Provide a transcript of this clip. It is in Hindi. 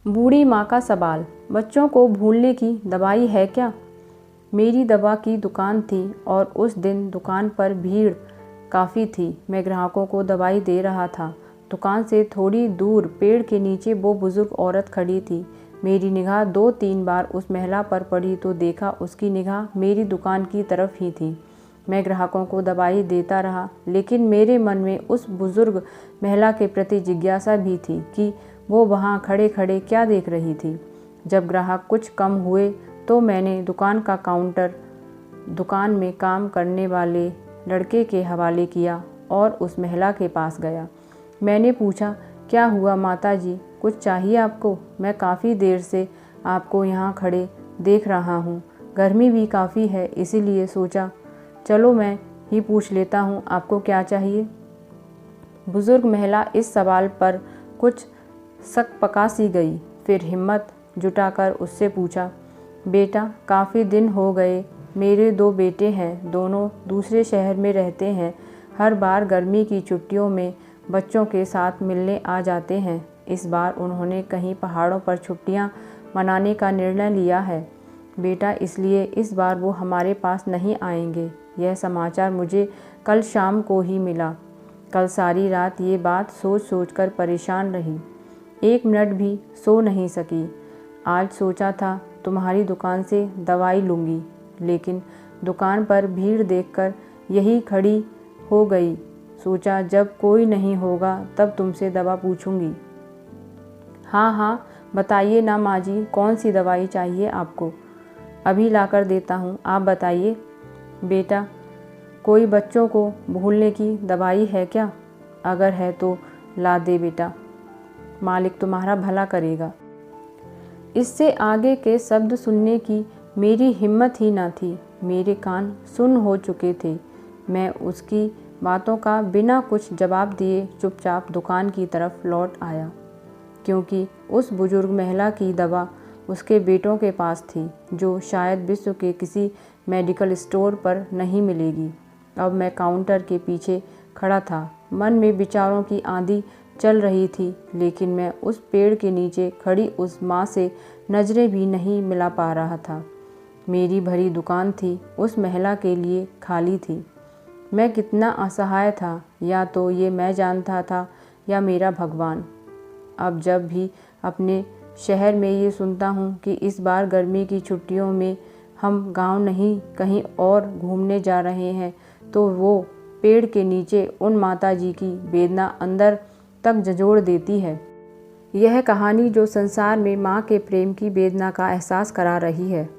बूढ़ी माँ का सवाल, बच्चों को भूलने की दवाई है क्या? मेरी दवा की दुकान थी और उस दिन दुकान पर भीड़ काफ़ी थी। मैं ग्राहकों को दवाई दे रहा था। दुकान से थोड़ी दूर पेड़ के नीचे वो बुजुर्ग औरत खड़ी थी। मेरी निगाह 2-3 बार उस महिला पर पड़ी तो देखा उसकी निगाह मेरी दुकान की तरफ ही थी। मैं ग्राहकों को दवाई देता रहा, लेकिन मेरे मन में उस बुजुर्ग महिला के प्रति जिज्ञासा भी थी कि वो वहाँ खड़े खड़े क्या देख रही थी। जब ग्राहक कुछ कम हुए तो मैंने दुकान का काउंटर दुकान में काम करने वाले लड़के के हवाले किया और उस महिला के पास गया। मैंने पूछा, क्या हुआ माता जी, कुछ चाहिए आपको? मैं काफ़ी देर से आपको यहाँ खड़े देख रहा हूँ। गर्मी भी काफ़ी है, इसीलिए सोचा चलो मैं ही पूछ लेता हूँ आपको क्या चाहिए। बुजुर्ग महिला इस सवाल पर कुछ सकपका सी गई, फिर हिम्मत जुटाकर उससे पूछा, बेटा काफ़ी दिन हो गए, मेरे 2 बेटे हैं, दोनों दूसरे शहर में रहते हैं। हर बार गर्मी की छुट्टियों में बच्चों के साथ मिलने आ जाते हैं। इस बार उन्होंने कहीं पहाड़ों पर छुट्टियां मनाने का निर्णय लिया है बेटा, इसलिए इस बार वो हमारे पास नहीं आएंगे। यह समाचार मुझे कल शाम को ही मिला। कल सारी रात ये बात सोच सोच कर परेशान रही, 1 मिनट भी सो नहीं सकी। आज सोचा था तुम्हारी दुकान से दवाई लूँगी, लेकिन दुकान पर भीड़ देखकर यही खड़ी हो गई। सोचा जब कोई नहीं होगा तब तुमसे दवा पूछूंगी। हाँ हाँ बताइए ना माँ जी, कौन सी दवाई चाहिए आपको? अभी लाकर देता हूँ, आप बताइए। बेटा कोई बच्चों को भूलने की दवाई है क्या? अगर है तो ला दे बेटा, मालिक तुम्हारा भला करेगा। इससे आगे के शब्द सुनने की मेरी हिम्मत ही ना थी। मेरे कान सुन्न हो चुके थे। मैं उसकी बातों का बिना कुछ जवाब दिए चुपचाप दुकान की तरफ लौट आया, क्योंकि उस बुजुर्ग महिला की दवा उसके बेटों के पास थी, जो शायद विश्व के किसी मेडिकल स्टोर पर नहीं मिलेगी। अब मैं काउंटर के पीछे खड़ा था। मन में विचारों की आंधी चल रही थी, लेकिन मैं उस पेड़ के नीचे खड़ी उस माँ से नज़रें भी नहीं मिला पा रहा था। मेरी भरी दुकान थी, उस महिला के लिए खाली थी। मैं कितना असहाय था, या तो ये मैं जानता था या मेरा भगवान। अब जब भी अपने शहर में ये सुनता हूँ कि इस बार गर्मी की छुट्टियों में हम गांव नहीं कहीं और घूमने जा रहे हैं, तो वो पेड़ के नीचे उन माता जी की वेदना अंदर तक झंझोड़ देती है। यह कहानी जो संसार में माँ के प्रेम की वेदना का एहसास करा रही है।